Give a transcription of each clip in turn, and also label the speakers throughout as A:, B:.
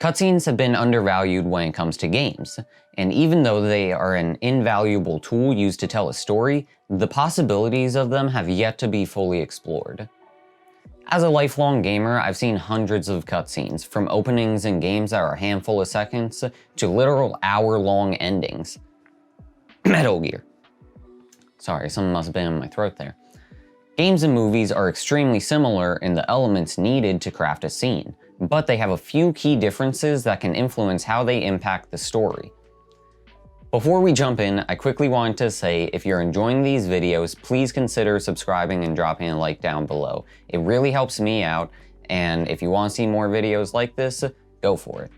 A: Cutscenes have been undervalued when it comes to games, and even though they are an invaluable tool used to tell a story, the possibilities of them have yet to be fully explored. As a lifelong gamer, I've seen hundreds of cutscenes, from openings in games that are a handful of seconds to literal hour-long endings. Metal Gear. Sorry, something must have been in my throat there. Games and movies are extremely similar in the elements needed to craft a scene, but they have a few key differences that can influence how they impact the story. Before we jump in, I quickly wanted to say if you're enjoying these videos, please consider subscribing and dropping a like down below. It really helps me out, and if you want to see more videos like this, go for it.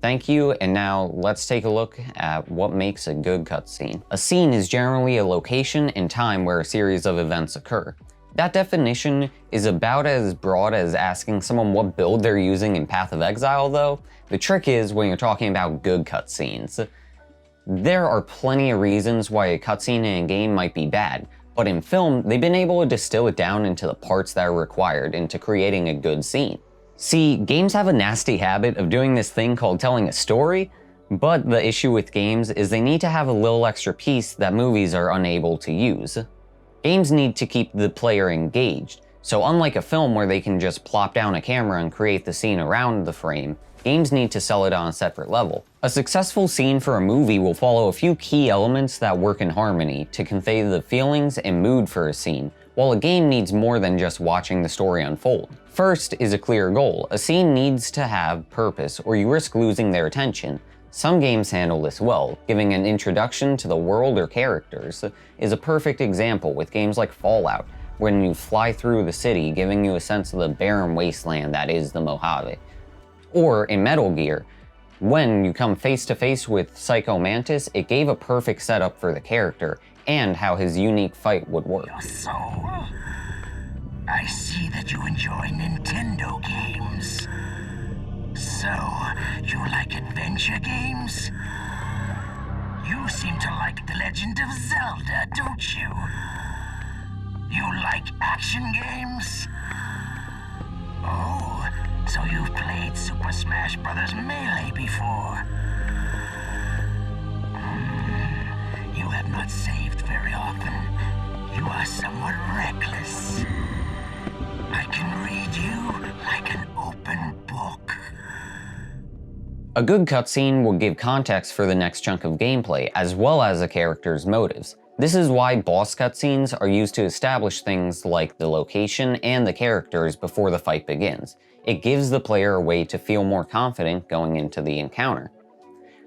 A: Thank you, and now let's take a look at what makes a good cutscene. A scene is generally a location and time where a series of events occur. That definition is about as broad as asking someone what build they're using in Path of Exile though. The trick is when you're talking about good cutscenes. There are plenty of reasons why a cutscene in a game might be bad, but in film, they've been able to distill it down into the parts that are required into creating a good scene. See, games have a nasty habit of doing this thing called telling a story, but the issue with games is they need to have a little extra piece that movies are unable to use. Games need to keep the player engaged, so unlike a film where they can just plop down a camera and create the scene around the frame, games need to sell it on a separate level. A successful scene for a movie will follow a few key elements that work in harmony to convey the feelings and mood for a scene, while a game needs more than just watching the story unfold. First is a clear goal. A scene needs to have purpose or you risk losing their attention. Some games handle this well. Giving an introduction to the world or characters is a perfect example with games like Fallout, when you fly through the city giving you a sense of the barren wasteland that is the Mojave. Or in Metal Gear, when you come face to face with Psycho Mantis, it gave a perfect setup for the character and how his unique fight would work.
B: Your soul. I see that you enjoy Nintendo games. So, you like adventure games? You seem to like The Legend of Zelda, don't you? You like action games? Oh, so you've played Super Smash Bros. Melee before? You have not saved very often. You are somewhat reckless. I can read you like an open book.
A: A good cutscene will give context for the next chunk of gameplay, as well as a character's motives. This is why boss cutscenes are used to establish things like the location and the characters before the fight begins. It gives the player a way to feel more confident going into the encounter.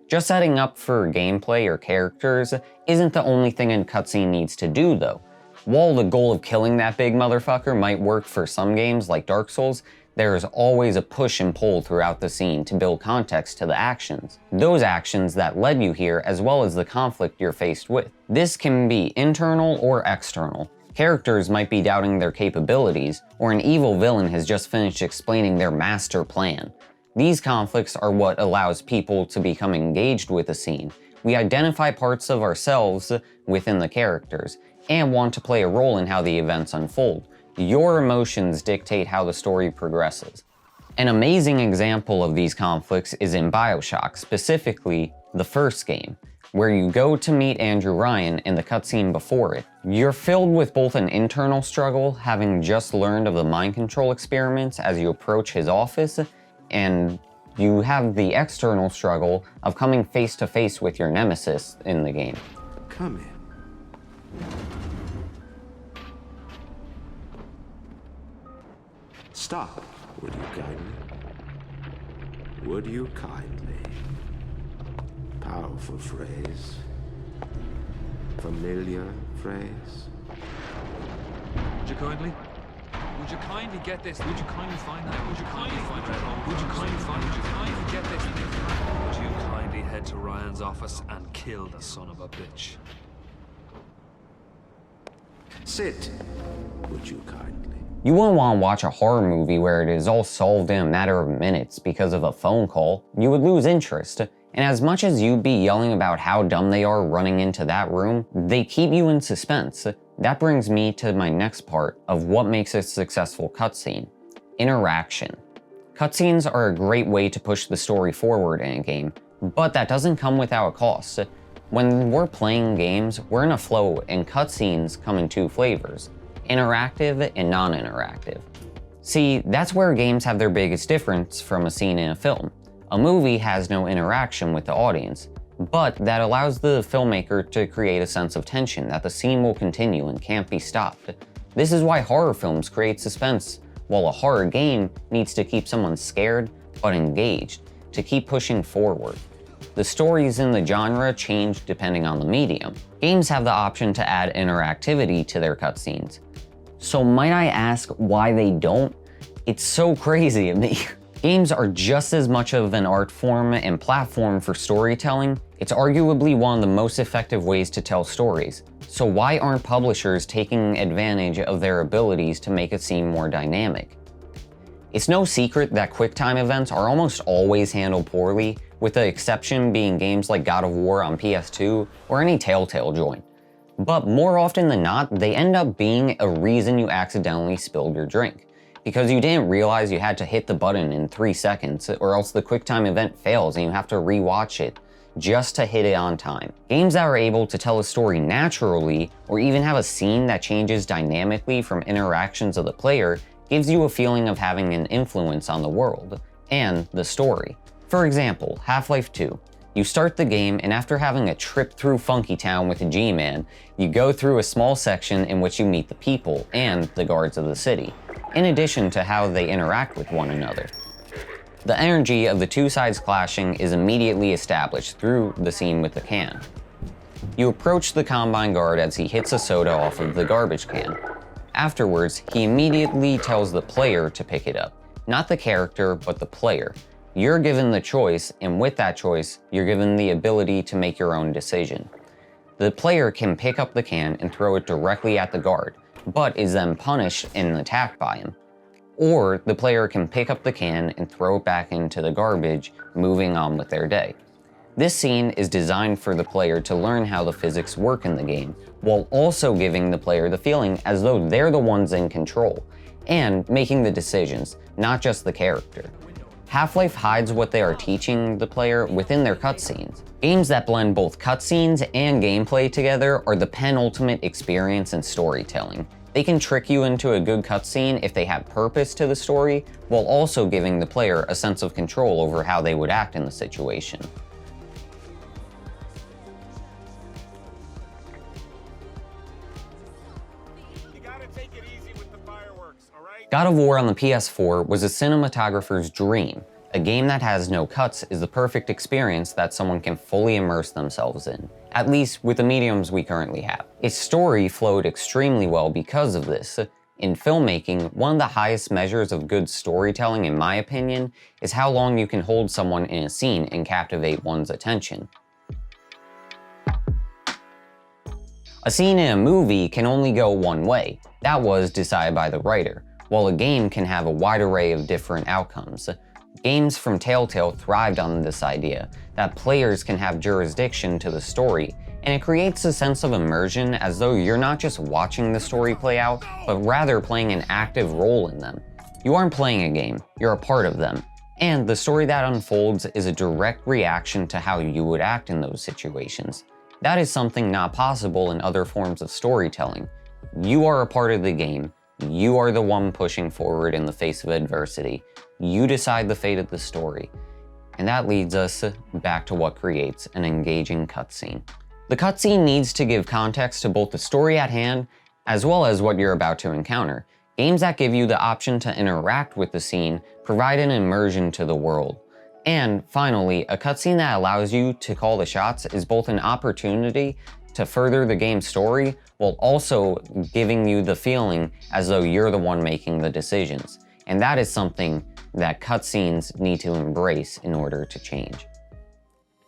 A: Just setting up for gameplay or characters isn't the only thing a cutscene needs to do though. While the goal of killing that big motherfucker might work for some games like Dark Souls, there is always a push and pull throughout the scene to build context to the actions. Those actions that led you here as well as the conflict you're faced with. This can be internal or external. Characters might be doubting their capabilities, or an evil villain has just finished explaining their master plan. These conflicts are what allows people to become engaged with a scene. We identify parts of ourselves within the characters, and want to play a role in how the events unfold. Your emotions dictate how the story progresses. An amazing example of these conflicts is in Bioshock, specifically the first game, where you go to meet Andrew Ryan in the cutscene before it. You're filled with both an internal struggle, having just learned of the mind control experiments as you approach his office, and you have the external struggle of coming face to face with your nemesis in the game.
C: Come in. Stop, would you kindly? Would you kindly? Powerful phrase. Familiar phrase.
D: Would you kindly? Would you kindly get this? Would you kindly find that? Would you kindly find that? Would you kindly find? Would you kindly get this? Would you kindly head to Ryan's office and kill the son of a bitch?
C: Sit, would you kindly?
A: You wouldn't want to watch a horror movie where it is all solved in a matter of minutes because of a phone call. You would lose interest. And as much as you'd be yelling about how dumb they are running into that room, they keep you in suspense. That brings me to my next part of what makes a successful cutscene: interaction. Cutscenes are a great way to push the story forward in a game, but that doesn't come without a cost. When we're playing games, we're in a flow, and cutscenes come in two flavors: interactive and non-interactive. See, that's where games have their biggest difference from a scene in a film. A movie has no interaction with the audience, but that allows the filmmaker to create a sense of tension that the scene will continue and can't be stopped. This is why horror films create suspense, while a horror game needs to keep someone scared but engaged to keep pushing forward. The stories in the genre change depending on the medium. Games have the option to add interactivity to their cutscenes. So might I ask why they don't? It's so crazy to me. Games are just as much of an art form and platform for storytelling. It's arguably one of the most effective ways to tell stories. So why aren't publishers taking advantage of their abilities to make it seem more dynamic? It's no secret that QuickTime events are almost always handled poorly, with the exception being games like God of War on PS2 or any Telltale joint. But more often than not, they end up being a reason you accidentally spilled your drink, because you didn't realize you had to hit the button in 3 seconds, or else the QuickTime event fails and you have to rewatch it just to hit it on time. Games that are able to tell a story naturally, or even have a scene that changes dynamically from interactions of the player, gives you a feeling of having an influence on the world and the story. For example, Half-Life 2. You start the game, and after having a trip through Funky Town with a G-Man, you go through a small section in which you meet the people and the guards of the city, in addition to how they interact with one another. The energy of the two sides clashing is immediately established through the scene with the can. You approach the Combine guard as he hits a soda off of the garbage can. Afterwards, he immediately tells the player to pick it up. Not the character, but the player. You're given the choice, and with that choice, you're given the ability to make your own decision. The player can pick up the can and throw it directly at the guard, but is then punished and attacked by him. Or the player can pick up the can and throw it back into the garbage, moving on with their day. This scene is designed for the player to learn how the physics work in the game, while also giving the player the feeling as though they're the ones in control, and making the decisions, not just the character. Half-Life hides what they are teaching the player within their cutscenes. Games that blend both cutscenes and gameplay together are the penultimate experience in storytelling. They can trick you into a good cutscene if they have purpose to the story, while also giving the player a sense of control over how they would act in the situation. God of War on the PS4 was a cinematographer's dream. A game that has no cuts is the perfect experience that someone can fully immerse themselves in, at least with the mediums we currently have. Its story flowed extremely well because of this. In filmmaking, one of the highest measures of good storytelling, in my opinion, is how long you can hold someone in a scene and captivate one's attention. A scene in a movie can only go one way. That was decided by the writer, while a game can have a wide array of different outcomes. Games from Telltale thrived on this idea, that players can have jurisdiction to the story, and it creates a sense of immersion as though you're not just watching the story play out, but rather playing an active role in them. You aren't playing a game, you're a part of them, and the story that unfolds is a direct reaction to how you would act in those situations. That is something not possible in other forms of storytelling. You are a part of the game. You are the one pushing forward in the face of adversity. You decide the fate of the story. And that leads us back to what creates an engaging cutscene. The cutscene needs to give context to both the story at hand, as well as what you're about to encounter. Games that give you the option to interact with the scene provide an immersion to the world. And finally, a cutscene that allows you to call the shots is both an opportunity to further the game's story, while also giving you the feeling as though you're the one making the decisions. And that is something that cutscenes need to embrace in order to change.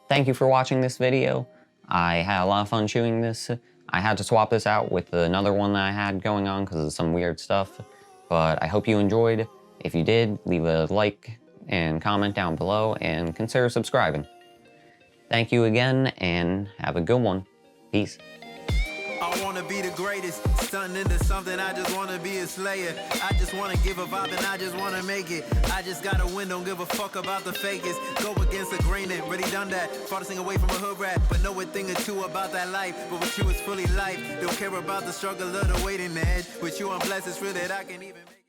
A: Thank you for watching this video. I had a lot of fun chewing this. I had to swap this out with another one that I had going on because of some weird stuff, but I hope you enjoyed. If you did, leave a like and comment down below and consider subscribing. Thank you again and have a good one. Peace.
E: I wanna be the greatest. Stunting into something, I just wanna be a slayer. I just wanna give a vibe and I just wanna make it. I just gotta win, don't give a fuck about the fakest. Go against the grain, ain't really done that. Farthest thing away from a hood rat, but know a thing or two about that life. But with you it's fully life. Don't care about the struggle or the waiting edge. With you I'm blessed, it's real that I can even make